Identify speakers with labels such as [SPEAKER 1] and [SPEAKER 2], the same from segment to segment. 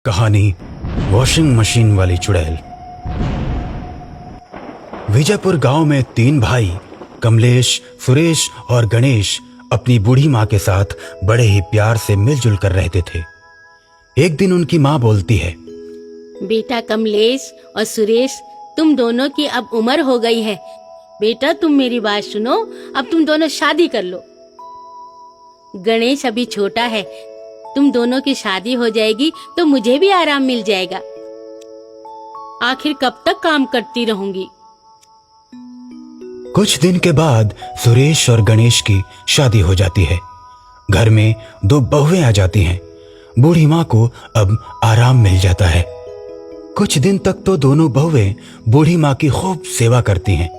[SPEAKER 1] कहानी washing machine वाली चुड़ैल। विजयपुर गांव में 3 भाई कमलेश, सुरेश और गणेश अपनी बूढ़ी माँ के साथ बड़े ही प्यार से मिलजुल कर रहते थे। एक दिन उनकी माँ बोलती है,
[SPEAKER 2] बेटा कमलेश और सुरेश, तुम दोनों की अब उम्र हो गई है। बेटा तुम मेरी बात सुनो, अब तुम दोनों शादी कर लो। गणेश अभी छोटा है, तुम दोनों की शादी हो जाएगी तो मुझे भी आराम मिल जाएगा। आखिर कब तक काम करती रहूंगी।
[SPEAKER 1] कुछ दिन के बाद सुरेश और गणेश की शादी हो जाती है। घर में 2 बहुएं आ जाती हैं। बूढ़ी माँ को अब आराम मिल जाता है। कुछ दिन तक तो दोनों बहुएं बूढ़ी माँ की खूब सेवा करती हैं।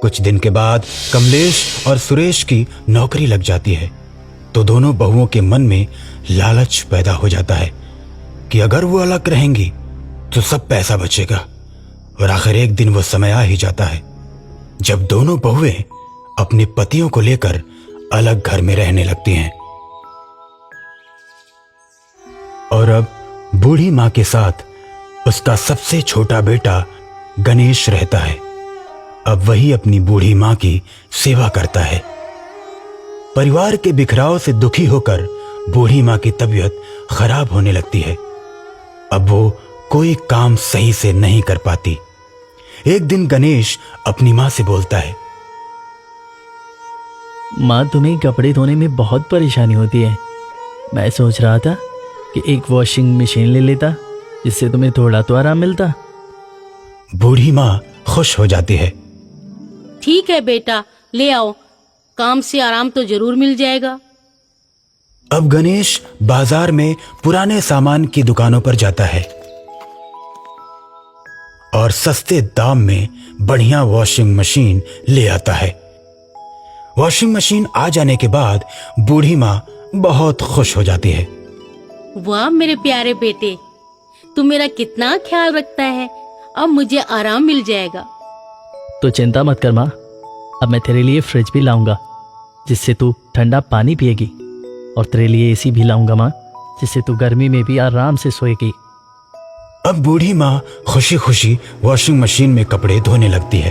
[SPEAKER 1] कुछ दिन के बाद कमलेश और सुरेश की नौकरी लग जाती है तो दोनों बहुओं के मन में लालच पैदा हो जाता है कि अगर वो अलग रहेंगी तो सब पैसा बचेगा। और आखिर एक दिन वो समय आ ही जाता है जब दोनों बहुएं अपने पतियों को लेकर अलग घर में रहने लगती हैं। और अब बूढ़ी माँ के साथ उसका सबसे छोटा बेटा गणेश रहता है। अब वही अपनी बूढ़ी माँ की सेवा करता है। परिवार के बिखराव से दुखी होकर बूढ़ी माँ की तबीयत खराब होने लगती है। अब वो कोई काम सही से नहीं कर पाती। एक दिन गणेश अपनी माँ से बोलता है,
[SPEAKER 3] माँ, तुम्हें कपड़े धोने में बहुत परेशानी होती है। मैं सोच रहा था कि एक वॉशिंग मशीन ले लेता, जिससे तुम्हें थोड़ा तो आराम मिलता।
[SPEAKER 1] बूढ़ी माँ खुश हो जाती है।
[SPEAKER 2] ठीक है बेटा, ले आओ, काम से आराम तो जरूर मिल जाएगा।
[SPEAKER 1] अब गणेश बाजार में पुराने सामान की दुकानों पर जाता है और सस्ते दाम में बढ़िया वॉशिंग मशीन ले आता है। वॉशिंग मशीन आ जाने के बाद बूढ़ी माँ बहुत खुश हो जाती है।
[SPEAKER 2] वाह मेरे प्यारे बेटे, तू मेरा कितना ख्याल रखता है। अब मुझे आराम मिल जाएगा।
[SPEAKER 3] तो चिंता मत कर माँ, अब मैं तेरे लिए फ्रिज भी लाऊंगा, जिससे तू ठंडा पानी पिएगी। और तेरे लिए एसी भी लाऊंगा माँ, जिससे तू गर्मी में भी आराम से सोएगी।
[SPEAKER 1] अब बूढ़ी माँ खुशी खुशी वॉशिंग मशीन में कपड़े धोने लगती है।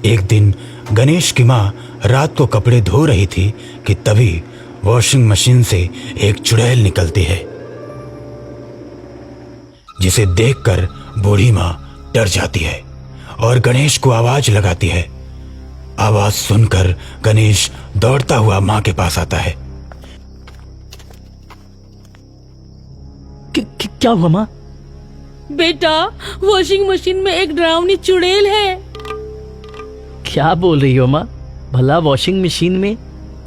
[SPEAKER 1] एक दिन गणेश की माँ रात को कपड़े धो रही थी कि तभी वॉशिंग मशीन से एक चुड़ैल निकलती है, जिसे देखकर बूढ़ी माँ डर जाती है और गणेश को आवाज लगाती है। आवाज सुनकर गणेश दौड़ता हुआ माँ के पास आता है।
[SPEAKER 3] क्या हुआ माँ?
[SPEAKER 2] बेटा, वॉशिंग मशीन में एक डरावनी चुड़ैल है।
[SPEAKER 3] क्या बोल रही हो माँ? भला वॉशिंग मशीन में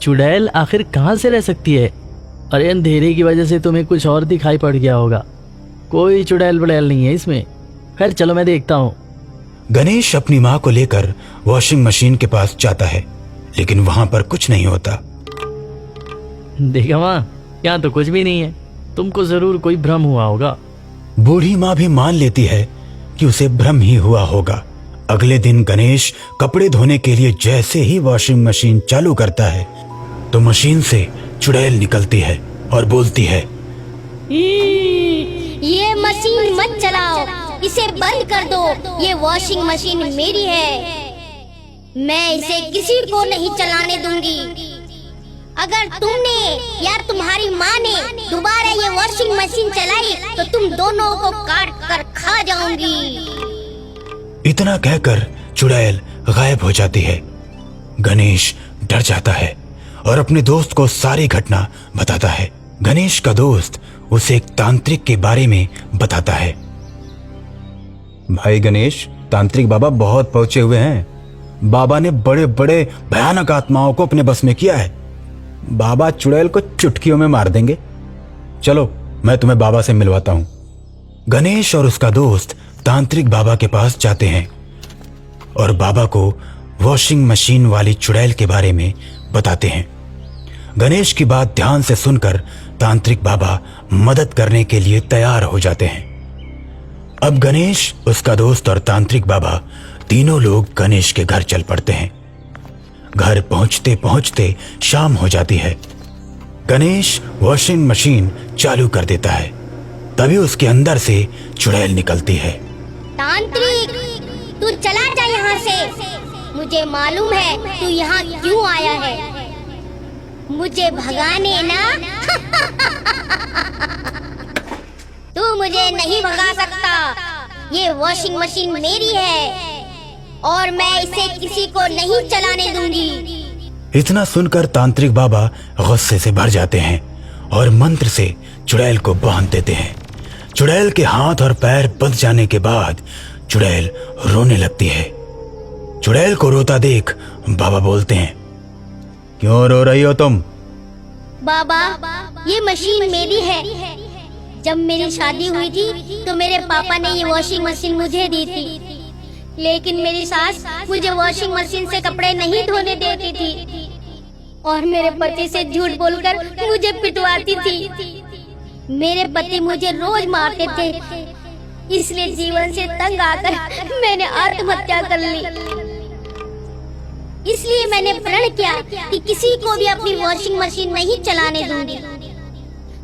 [SPEAKER 3] चुड़ैल आखिर कहाँ से रह सकती है? अरे अंधेरे की वजह से तुम्हें कुछ और दिखाई पड़ गया होगा। कोई चुड़ैल वड़ैल नहीं है इसमें। खैर चलो, मैं देखता हूँ।
[SPEAKER 1] गणेश अपनी माँ को लेकर वॉशिंग मशीन के पास जाता है, लेकिन वहां पर कुछ नहीं होता।
[SPEAKER 3] देखा माँ, यहाँ तो कुछ भी नहीं है। तुमको जरूर कोई भ्रम हुआ होगा।
[SPEAKER 1] बूढ़ी माँ भी मान लेती है कि उसे भ्रम ही हुआ होगा। अगले दिन गणेश कपड़े धोने के लिए जैसे ही वॉशिंग मशीन चालू करता है तो मशीन से चुड़ैल निकलती है और बोलती है,
[SPEAKER 4] ये मशीन मत चलाओ, इसे बंद कर दो। ये वॉशिंग मशीन मेरी है, मैं इसे किसी को नहीं चलाने दूंगी। अगर तुमने या तुम्हारी माँ ने दोबारा ये वॉशिंग मशीन चलाई तो तुम दोनों को काट कर खा जाऊंगी।
[SPEAKER 1] इतना कहकर चुड़ैल गायब हो जाती है। गणेश डर जाता है और अपने दोस्त को सारी घटना बताता है। गणेश का दोस्त उसे एक तांत्रिक के बारे में बताता है। भाई गणेश, तांत्रिक बाबा बहुत पहुंचे हुए हैं। बाबा ने बड़े बड़े भयानक आत्माओं को अपने बस में किया है। बाबा चुड़ैल को चुटकियों में मार देंगे। चलो, मैं तुम्हें बाबा से मिलवाता हूं। गणेश और उसका दोस्त तांत्रिक बाबा के पास जाते हैं और बाबा को वॉशिंग मशीन वाली चुड़ैल के बारे में बताते हैं। गणेश की बात ध्यान से सुनकर तांत्रिक बाबा मदद करने के लिए तैयार हो जाते हैं। अब गणेश, उसका दोस्त और तांत्रिक बाबा तीनों लोग गणेश के घर चल पड़ते हैं। घर पहुंचते पहुंचते शाम हो जाती है। गणेश वॉशिंग मशीन चालू कर देता है तभी उसके अंदर से चुड़ैल निकलती है।
[SPEAKER 4] तांत्रिक, तू चला जा यहाँ से। मुझे मालूम है तू यहाँ क्यों आया है, मुझे भगाने ना। तू मुझे नहीं भगा सकता। ये वॉशिंग मशीन मेरी है और मैं इसे किसी को नहीं चलाने दूंगी।
[SPEAKER 1] इतना सुनकर तांत्रिक बाबा गुस्से से भर जाते हैं और मंत्र से चुड़ैल को बांध देते हैं। चुड़ैल के हाथ और पैर बंध जाने के बाद चुड़ैल रोने लगती है। चुड़ैल को रोता देख बाबा बोलते हैं, क्यों रो रही हो तुम?
[SPEAKER 4] बाबा, ये मशीन मेरी है। जब मेरी शादी हुई थी तो मेरे पापा ने ये वॉशिंग मशीन मुझे दी थी, लेकिन मेरी सास मुझे वॉशिंग मशीन से कपड़े नहीं धोने देती थी और मेरे पति से झूठ बोलकर मुझे पिटवाती थी। मेरे पति मुझे रोज मारते थे, इसलिए जीवन से तंग आकर मैंने आत्महत्या कर ली। इसलिए मैंने प्रण किया कि किसी को भी अपनी वॉशिंग मशीन नहीं चलाने दूंगी।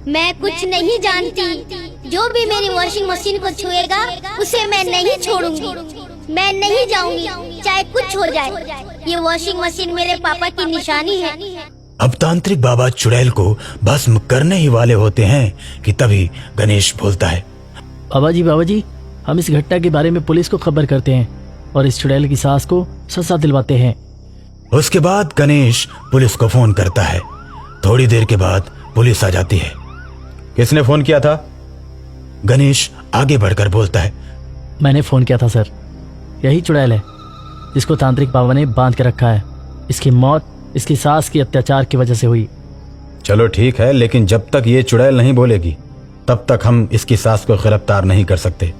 [SPEAKER 4] मैं कुछ नहीं जानती, जो भी मेरी वॉशिंग मशीन को छुएगा उसे मैं नहीं छोड़ूंगी। मैं नहीं जाऊंगी, चाहे कुछ हो जाए। ये वॉशिंग मशीन मेरे पापा की निशानी है।
[SPEAKER 1] अब तांत्रिक बाबा चुड़ैल को भस्म करने ही वाले होते हैं कि तभी गणेश बोलता है,
[SPEAKER 3] बाबा जी, हम इस घटना के बारे में पुलिस को खबर करते हैं और इस चुड़ैल की सास को सजा दिलवाते हैं।
[SPEAKER 1] उसके बाद गणेश पुलिस को फोन करता है। थोड़ी देर के बाद पुलिस आ जाती है। किसने फोन किया था? गणेश आगे बढ़कर बोलता है,
[SPEAKER 3] मैंने फ़ोन किया था सर। यही चुड़ैल है जिसको तांत्रिक बाबा ने बांध के रखा है। इसकी मौत इसकी सास की अत्याचार की वजह से हुई।
[SPEAKER 1] चलो ठीक है, लेकिन जब तक ये चुड़ैल नहीं बोलेगी तब तक हम इसकी सास को गिरफ्तार नहीं कर सकते।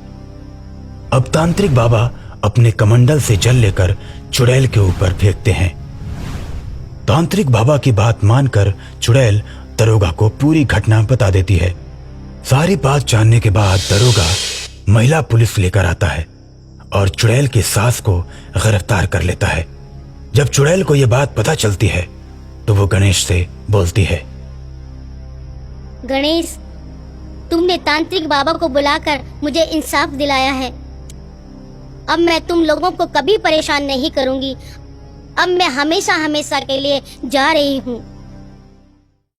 [SPEAKER 1] अब तांत्रिक बाबा अपने कमंडल से जल लेकर चुड़ैल के ऊपर फेंकते हैं। तांत्रिक बाबा की बात मानकर चुड़ैल दरोगा को पूरी घटना बता देती है। सारी बात जानने के बाद दरोगा महिला पुलिस लेकर आता है और चुड़ैल की सास को गिरफ्तार कर लेता है। जब चुड़ैल को यह बात पता चलती है तो वो गणेश से बोलती है,
[SPEAKER 4] गणेश, तुमने तांत्रिक बाबा को बुलाकर मुझे इंसाफ दिलाया है। अब मैं तुम लोगों को कभी परेशान नहीं करूंगी। अब मैं हमेशा हमेशा के लिए जा रही हूँ।